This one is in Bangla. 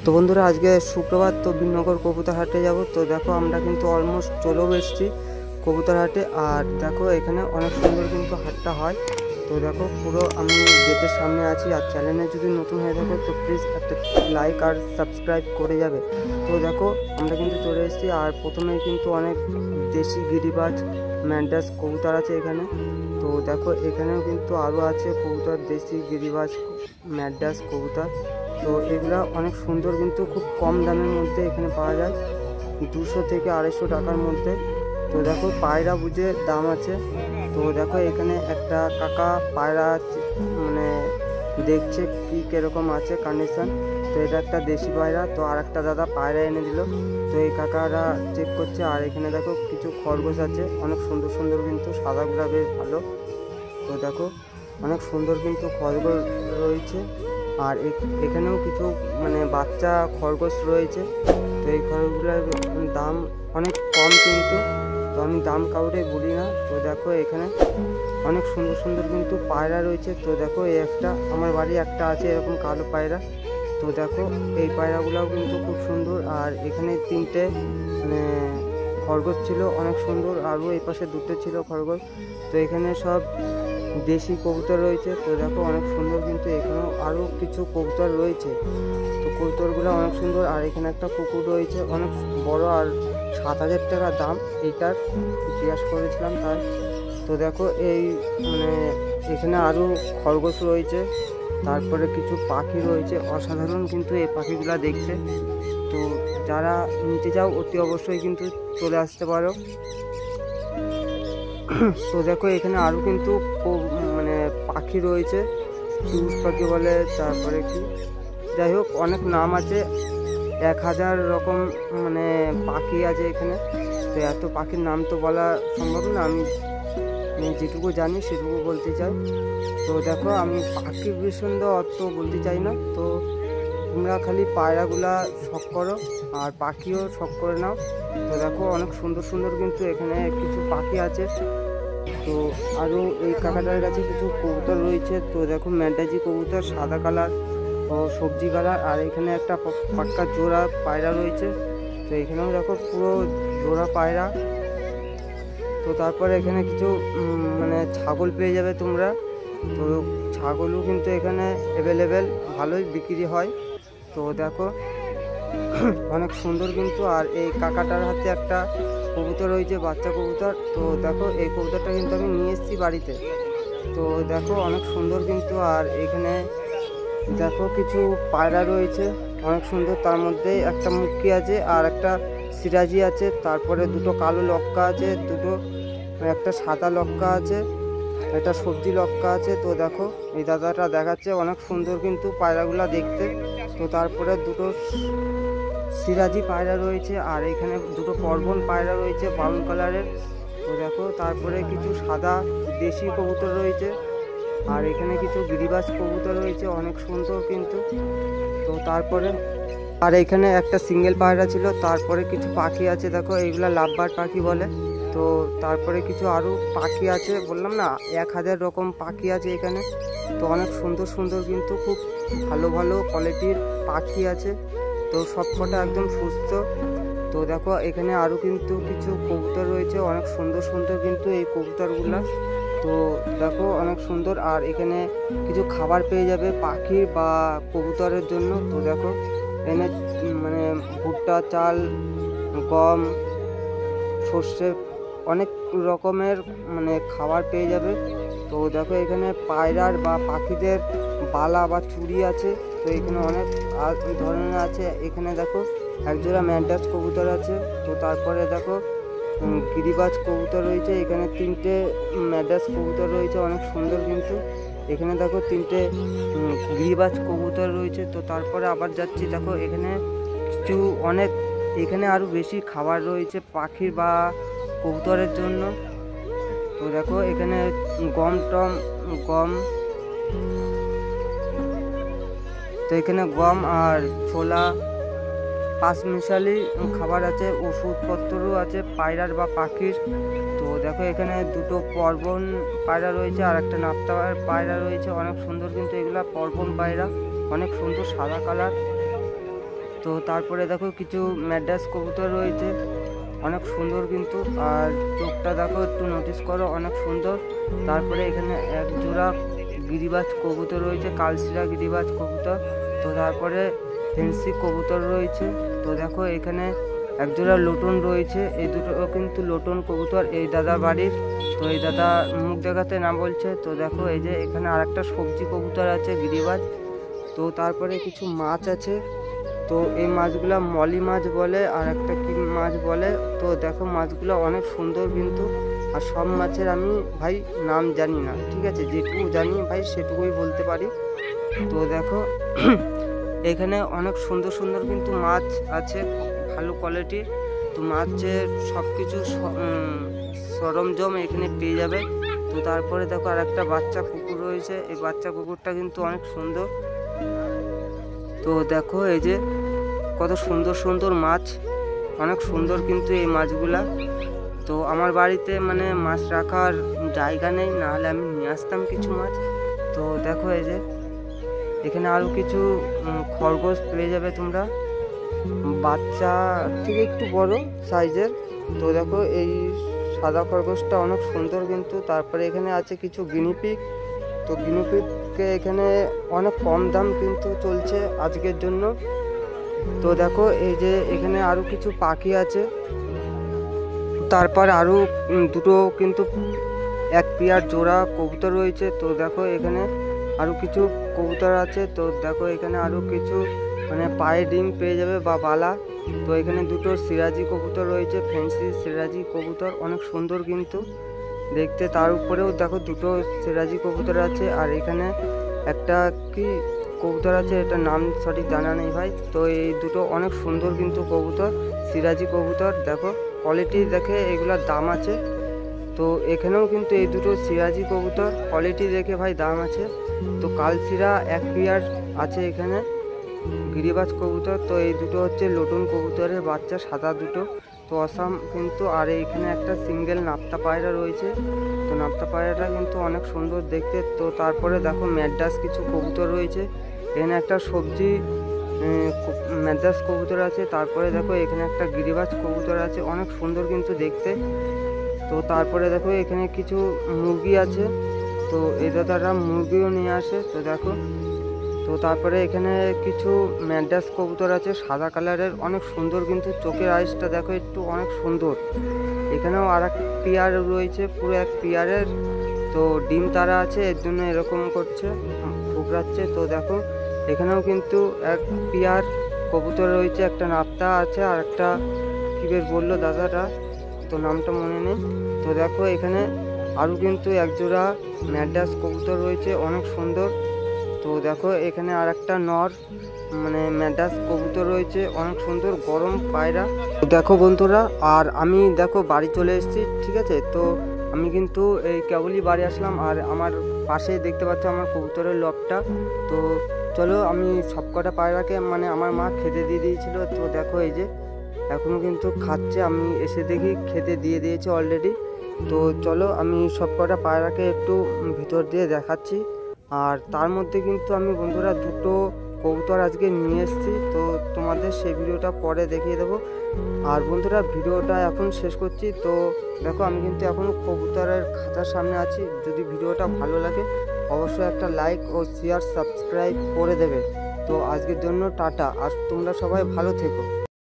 তো বন্ধুরা, আজকে শুক্রবার, তো বিনগর কবুতর হাটে যাব। তো দেখো আমরা কিন্তু অলমোস্ট চলেও এসেছি কবুতর হাটে। আর দেখো এখানে অনেক সুন্দর কিন্তু হাটটা হয়। তো দেখো পুরো আমি গেটের সামনে আছি। আর চ্যানেলে যদি নতুন হয়ে থাকো তো প্লিজ একটা লাইক আর সাবস্ক্রাইব করে যাবে। তো দেখো আমরা কিন্তু চলে এসেছি। আর প্রথমেই কিন্তু অনেক দেশি গিরিবাজ ম্যান্টাস কবুতর আছে এখানে। তো দেখো এখানেও কিন্তু আরও আছে কবুতর, দেশি গিরিবাজ ম্যাডাস কবুতর। তো এগুলা অনেক সুন্দর, কিন্তু খুব কম দামের মধ্যে এখানে পাওয়া যায়, 200 থেকে 250 টাকার মধ্যে। তো দেখো পায়রা বুঝে দাম আছে। তো দেখো এখানে একটা কাকা পায়রা মানে দেখছে কি কিরকম আছে কন্ডিশন। তো এটা একটা দেশি পায়রা। তো আর একটা দাদা পায়রা এনে দিল। তো এই কাকারা চেক করছে। আর এখানে দেখো কিছু খরগোশ আছে, অনেক সুন্দর সুন্দর, কিন্তু সাদাগুলা বেশ ভালো। তো দেখো অনেক সুন্দর কিন্তু খরগোশ রয়েছে। আর এখানেও কিছু মানে বাচ্চা খরগোশ রয়েছে। তো এই খরগোশগুলোর দাম অনেক কম কিন্তু। তো আমি দাম কাউরে বলি না। তো দেখো এখানে অনেক সুন্দর সুন্দর কিন্তু পায়রা রয়েছে। তো দেখো এই একটা আমার বাড়ি একটা আছে এরকম কালো পায়রা। তো দেখো এই পায়রাগুলোও কিন্তু খুব সুন্দর। আর এখানে 3টে মানে খরগোশ ছিল, অনেক সুন্দর। আরও এই পাশে 2টো ছিল খরগোশ। তো এখানে সব দেশি কবুতর রয়েছে। তো দেখো অনেক সুন্দর, কিন্তু এখানেও আরও কিছু কবুতর রয়েছে। তো কবুতরগুলো অনেক সুন্দর। আর এখানে একটা কুকুর রয়েছে অনেক বড়, আর 7,000 টাকা দাম এইটার, জিজ্ঞাসা করেছিলাম তাই। তো দেখো এই মানে এখানে আরও খরগোশ রয়েছে, তারপরে কিছু পাখি রয়েছে অসাধারণ কিন্তু এই পাখিগুলো দেখতে। তো যারা নিতে চাও অতি অবশ্যই কিন্তু চলে আসতে পারো। তো দেখো এখানে আরও কিন্তু মানে পাখি রয়েছে, চুষ পাখি বলে, তারপরে কি যাই হোক অনেক নাম আছে, 1000 রকম মানে পাখি আছে এখানে। তো এত পাখির নাম তো বলা সম্ভব না, আমি যেটুকু জানি সেটুকু বলতে চাই। তো দেখো আমি পাখির বিষয় অত বলতে চাই না। তো তোমরা খালি পায়রাগুলা শখ করো আর পাখিও শখ করে নাও। তো দেখো অনেক সুন্দর সুন্দর কিন্তু এখানে কিছু পাখি আছে। তো আরও এই কাকাটার কাছে কিছু কবুতর রয়েছে। তো দেখো ম্যান্টাজি কবুতর, সাদা কালার ও সবজি কালার। আর এখানে একটা পাক্কা জোড়া পায়রা রয়েছে। তো এখানেও দেখো পুরো জোড়া পায়রা। তো তারপরে এখানে কিছু মানে ছাগল পেয়ে যাবে তোমরা। তো ছাগলও কিন্তু এখানে অ্যাভেলেবেল, ভালোই বিক্রি হয়। তো দেখো অনেক সুন্দর কিন্তু। আর এই কাকাটার হাতে একটা কবুতর রয়েছে, বাচ্চা কবুতর। তো দেখো এই কবুতরটা কিন্তু আমি নিয়ে এসেছি বাড়িতে। তো দেখো অনেক সুন্দর কিন্তু। আর এখানে দেখো কিছু পায়রা রয়েছে অনেক সুন্দর, তার মধ্যে একটা মুক্কি আছে আর একটা সিরাজি আছে, তারপরে 2টো কালো লক্কা আছে, একটা সাদা লক্কা আছে, একটা সবজি লক্কা আছে। তো দেখো এই দাদাটা দেখাচ্ছে অনেক সুন্দর কিন্তু পায়রাগুলা দেখতে। তো তারপরে 2টো সিরাজি পায়রা রয়েছে। আর এখানে 2টো পর্বন পায়রা রয়েছে ব্রাউন কালারের। তো দেখো তারপরে কিছু সাদা দেশি কবুতর রয়েছে। আর এখানে কিছু গিরিবাজ কবুতর রয়েছে অনেক সুন্দর কিন্তু। তো তারপরে আর এখানে একটা সিঙ্গেল পায়রা ছিল। তারপরে কিছু পাখি আছে, দেখো এইগুলা লাভবার্ড পাখি বলে। তো তারপরে কিছু আরও পাখি আছে, বললাম না 1000 রকম পাখি আছে এখানে। তো অনেক সুন্দর সুন্দর কিন্তু, খুব ভালো ভালো কোয়ালিটির পাখি আছে। তো সব কটা একদম সুস্থ। তো দেখো এখানে আরও কিন্তু কিছু কবুতর রয়েছে অনেক সুন্দর সুন্দর কিন্তু এই কবুতরগুলা। তো দেখো অনেক সুন্দর। আর এখানে কিছু খাবার পেয়ে যাবে পাখি বা কবুতরের জন্য। তো দেখো এখানে মানে ভুট্টা, চাল, গম, সর্ষে, অনেক রকমের মানে খাবার পেয়ে যাবে। তো দেখো এখানে পায়রার বা পাখিদের বালা বা চুড়ি আছে। তো এখানে অনেক ধরনের আছে। এখানে দেখো একজোড়া ম্যান্টাস কবুতর আছে। তো তারপরে দেখো গিরিবাজ কবুতর রয়েছে। এখানে 3টে ম্যাডাস কবুতর রয়েছে অনেক সুন্দর কিন্তু। এখানে দেখো 3টে গিরিবাজ কবুতর রয়েছে। তো তারপরে আবার যাচ্ছি, দেখো এখানে কিছু অনেক, এখানে আরও বেশি খাবার রয়েছে পাখির বা কবুতরের জন্য। তো দেখো এখানে গম, তো এখানে গম আর ছোলা, 5 মিশালি খাবার আছে, ওষুধপত্রও আছে পায়রার বা পাখির। তো দেখো এখানে 2টো পর্বন পায়রা রয়েছে আর একটা নাপ্তা পায়রা রয়েছে অনেক সুন্দর কিন্তু। এগুলা পর্বন পায়রা অনেক সুন্দর, সাদা কালার। তো তারপরে দেখো কিছু ম্যাড্রাস কবুতর রয়েছে, অনেক সুন্দর কিন্তু, আর চোখটা দেখো একটু নোটিস করো, অনেক সুন্দর। তারপরে এখানে এক জোড়া গিরিবাজ কবুতর রয়েছে, কালশিরা গিরিবাজ কবুতর। তো তারপরে ফেন্সি কবুতর রয়েছে। তো দেখো এখানে একজোড়া লোটন রয়েছে, এই দুটো কিন্তু লোটন কবুতর এই দাদা বাড়ির। তো এই দাদা মুখ দেখাতে না বলছে। তো দেখো এই যে এখানে আরেকটা সবজি কবুতর আছে গিরিবাজ। তো তারপরে কিছু মাছ আছে, তো এই মাছগুলা মলি মাছ বলে আর একটা কি মাছ বলে। তো দেখো মাছগুলো অনেক সুন্দর কিন্তু, আর সব মাছের আমি ভাই নাম জানি না, ঠিক আছে, যেটুকু জানি ভাই সেটুকুই বলতে পারি। তো দেখো এখানে অনেক সুন্দর সুন্দর কিন্তু মাছ আছে, ভালো কোয়ালিটির। তো মাছের সব কিছু সরঞ্জাম এখানে পেয়ে যাবে। তো তারপরে দেখো আর একটা বাচ্চা কুকুর রয়েছে, এই বাচ্চা কুকুরটা কিন্তু অনেক সুন্দর। তো দেখো এই যে কত সুন্দর সুন্দর মাছ, অনেক সুন্দর কিন্তু এই মাছগুলা। তো আমার বাড়িতে মানে মাছ রাখার জায়গা নেই, নাহলে আমি নিয়ে আসতাম কিছু মাছ। তো দেখো এই যে এখানে আরও কিছু খরগোশ পেয়ে যাবে তোমরা, বাচ্চা থেকে একটু বড় সাইজের। তো দেখো এই সাদা খরগোশটা অনেক সুন্দর কিন্তু। তারপরে এখানে আছে কিছু গিনিপিগ। তো গিনিপিগকে এখানে অনেক কম দাম কিন্তু চলছে আজকের জন্য। তো দেখো এই যে এখানে আরও কিছু পাখি আছে, তারপর আরও দুটো কিন্তু এক পেয়ার জোড়া কবুতর রয়েছে। তো দেখো এখানে আরও কিছু কবুতর আছে। তো দেখো এখানে আরও কিছু মানে পায়ে ডিম পেয়ে যাবে বা বালা। তো এখানে দুটো সিরাজি কবুতর রয়েছে, ফ্যান্সি সিরাজি কবুতর, অনেক সুন্দর কিন্তু দেখতে। তার উপরেও দেখো দুটো সিরাজি কবুতর আছে, আর এখানে একটা কি কবুতর আছে, এটা নাম সঠিক জানা নেই ভাই। তো এই দুটো অনেক সুন্দর কিন্তু কবুতর, সিরাজি কবুতর। দেখো কোয়ালিটি দেখে এগুলার দাম আছে। তো এখানেও কিন্তু এই দুটো সিরাজি কবুতর, কোয়ালিটি দেখে ভাই দাম আছে। তো কালশিরা এক পেয়ার আছে এখানে গিরিবাজ কবুতর। তো এই দুটো হচ্ছে লোটন কবুতরের বাচ্চা, সাদা দুটো, তো অসাম কিন্তু। আর এইখানে একটা সিঙ্গেল নাপ্তা পায়রা রয়েছে, তো নাপ্তা পায়রাটা কিন্তু অনেক সুন্দর দেখতে। তো তারপরে দেখো ম্যাড্রাস কিছু কবুতর রয়েছে, এখানে একটা সবজি ম্যাড্রাস কবুতর আছে। তারপরে দেখো এখানে একটা গিরিবাজ কবুতর আছে, অনেক সুন্দর কিন্তু দেখতে। তো তারপরে দেখো এখানে কিছু মুরগি আছে, তো এই দাদারা মুরগিও নিয়ে আসে। তো দেখো তো তারপরে এখানে কিছু ম্যাড্রাস কবুতর আছে সাদা কালারের, অনেক সুন্দর কিন্তু, চোখের আইসটা দেখো একটু অনেক সুন্দর। এখানেও আর এক পেয়ার রয়েছে, পুরো এক পেয়ারের। তো ডিম তারা আছে, এর জন্য এরকম করছে, ঠুকরাচ্ছে। তো দেখো এখানেও কিন্তু এক পেয়ার কবুতর রয়েছে, একটা নাপ্তা আছে আর একটা কী বেশ বললো দাদাটা, তো নামটা মনে নেই। তো দেখো এখানে আরও কিন্তু একজোড়া ম্যাড্রাস কবুতর রয়েছে, অনেক সুন্দর। তো দেখো এখানে আর একটা নর মানে ম্যাড্রাস কবুতর রয়েছে, অনেক সুন্দর গরম পায়রা। দেখো বন্ধুরা, আর আমি দেখো বাড়ি চলে এসেছি, ঠিক আছে। তো আমি কিন্তু এই কেবলই বাড়ি আসলাম, আর আমার পাশে দেখতে পাচ্ছ আমার কবুতরের লবটা। তো চলো আমি সবকটা পায়রাকে মানে আমার মা খেতে দিয়ে দিয়েছিল। তো দেখো এই যে এখনও কিন্তু খাচ্ছে, আমি এসে দেখি খেতে দিয়ে দিয়েছে অলরেডি। তো চলো আমি সবকটা পায়রাকে একটু ভিতর দিয়ে দেখাচ্ছি। আর তার মধ্যে কিন্তু আমি বন্ধুরা দুটো কবুতর আজকে নিয়ে এসেছি, তো তোমাদের সেই ভিডিওটা পরে দেখিয়ে দেবো। আর বন্ধুরা ভিডিওটা এখন শেষ করছি। তো দেখো আমি কিন্তু এখনও কবুতরের খাঁচার সামনে আছি। যদি ভিডিওটা ভালো লাগে অবশ্যই একটা লাইক ও শেয়ার সাবস্ক্রাইব করে দেবে। তো আজকের জন্য টাটা, আর তোমরা সবাই ভালো থেকো।